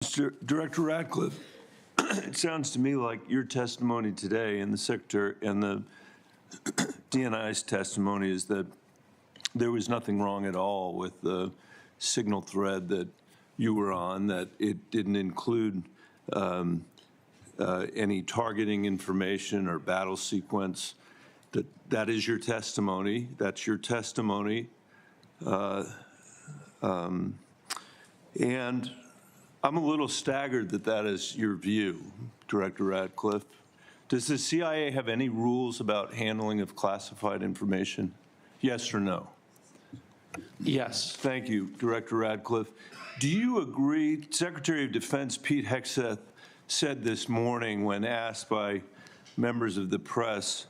Mr. Director Ratcliffe, it sounds to me like your testimony today and the Secretary and the DNI's testimony is that there was nothing wrong at all with the signal thread that you were on, that it didn't include any targeting information or battle sequence. That is your testimony. That's your testimony. And I'm a little staggered that that is your view, Director Ratcliffe. Does the CIA have any rules about handling of classified information? Yes or no? Yes. Thank you, Director Ratcliffe. Do you agree, Secretary of Defense Pete Hegseth said this morning when asked by members of the press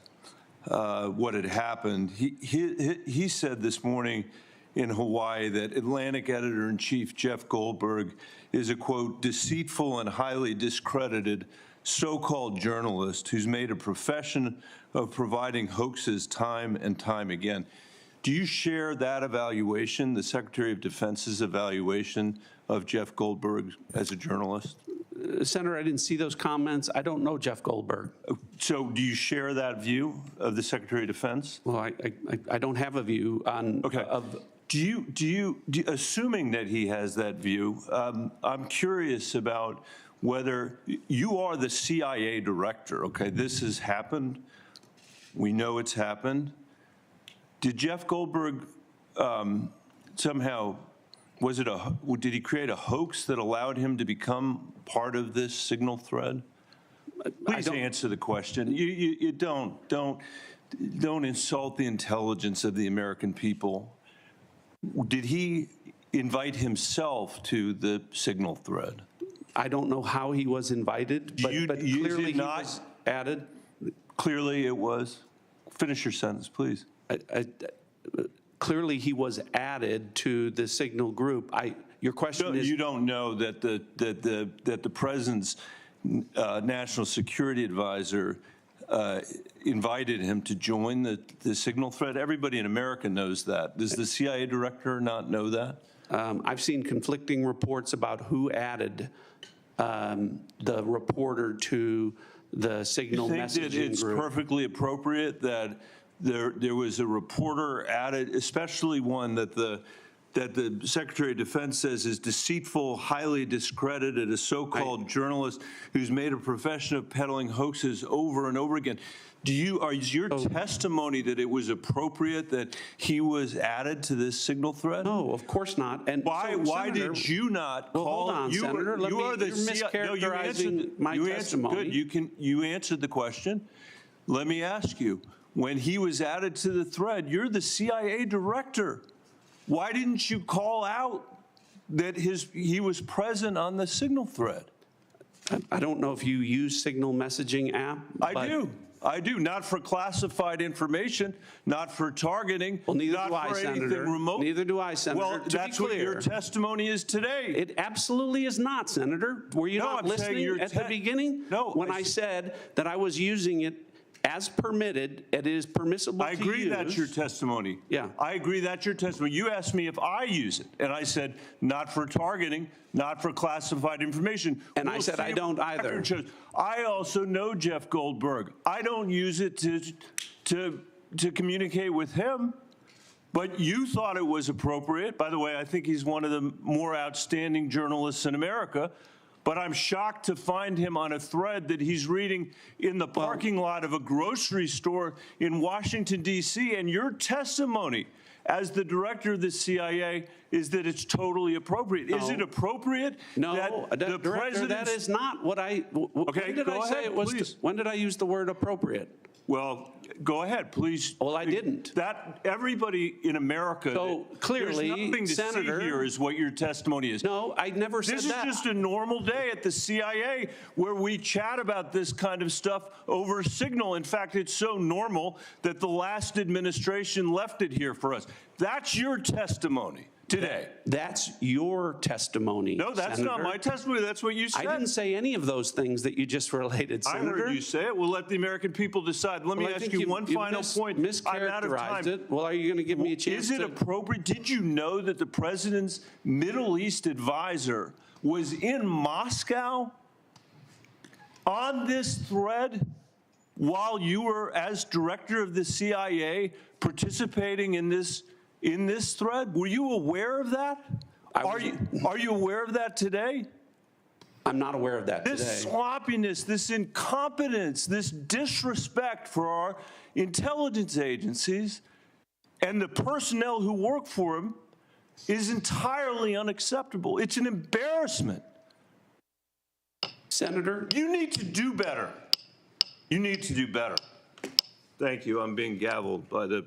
what had happened, he said this morning in Hawaii that Atlantic Editor-in-Chief Jeff Goldberg is a, quote, deceitful and highly discredited so-called journalist who's made a profession of providing hoaxes time and time again. Do you share that evaluation, the Secretary of Defense's evaluation of Jeff Goldberg as a journalist? Senator, I didn't see those comments. I don't know Jeff Goldberg. So do you share that view of the Secretary of Defense? Well, I don't have a view on. Okay. Assuming that he has that view, I'm curious about whether you are the CIA director. Okay, this has happened. We know it's happened. Did Jeff Goldberg somehow, did he create a hoax that allowed him to become part of this signal thread? Please answer the question. You don't insult the intelligence of the American people. Did he invite himself to the signal thread? I don't know how he was invited, but clearly he was added. Clearly it was. Finish your sentence, please. Clearly he was added to the signal group. Your question is, you don't know that the president's national security advisor invited him to join the signal thread? Everybody in America knows that. Does the CIA director not know that? I've seen conflicting reports about who added the reporter to the signal messaging group. You think that it's perfectly appropriate that there was a reporter added, especially one that the Secretary of Defense says is deceitful, highly discredited, a so-called journalist who's made a profession of peddling hoaxes over and over again? Is your testimony that it was appropriate that he was added to this signal thread? No, of course not. And why Senator, did you not call? Hold on, Senator. You're mischaracterizing my testimony. Good. You answered the question. Let me ask you. When he was added to the thread, you're the CIA director. Why didn't you call out that he was present on the signal thread? I don't know if you use signal messaging app. I do. Not for classified information, not for targeting, well, neither not do I, for Senator. anything remote. Neither do I, Senator. Well, that's what your testimony is today. It absolutely is not, Senator. Were you not listening at the beginning? No. When I said that I was using it as permitted, it is permissible to use. I agree that's your testimony. Yeah. I agree that's your testimony. You asked me if I use it, and I said not for targeting, not for classified information. And I said I don't either. I also know Jeff Goldberg. I don't use it to communicate with him, but you thought it was appropriate. By the way, I think he's one of the more outstanding journalists in America. But I'm shocked to find him on a thread that he's reading in the parking lot of a grocery store in Washington, D.C. And your testimony as the director of the CIA is that it's totally appropriate. No. Is it appropriate? No, that the Director, that is not what I. Okay, when did go I say ahead, it was? please. When did I use the word appropriate? Well, go ahead, please. Well, I didn't. That everybody in America. So clearly, there's nothing to Senator, see here is what your testimony is. No, I never said that. This is just a normal day at the CIA where we chat about this kind of stuff over signal. In fact, it's so normal that the last administration left it here for us. That's your testimony today. That's your testimony. No, that's Senator. not my testimony. That's what you said. I didn't say any of those things that you just related, Senator. I heard you say it. We'll let the American people decide. Let me ask you one final point. I'm out of time. It. Well, are you going to give me a chance? Is it appropriate? Did you know that the president's Middle East advisor was in Moscow on this thread while you were, as director of the CIA, participating in this thread? Were you aware of that? Are you aware of that today? I'm not aware of that today. This sloppiness, this incompetence, this disrespect for our intelligence agencies and the personnel who work for them is entirely unacceptable. It's an embarrassment. Senator? You need to do better. You need to do better. Thank you. I'm being gavelled by the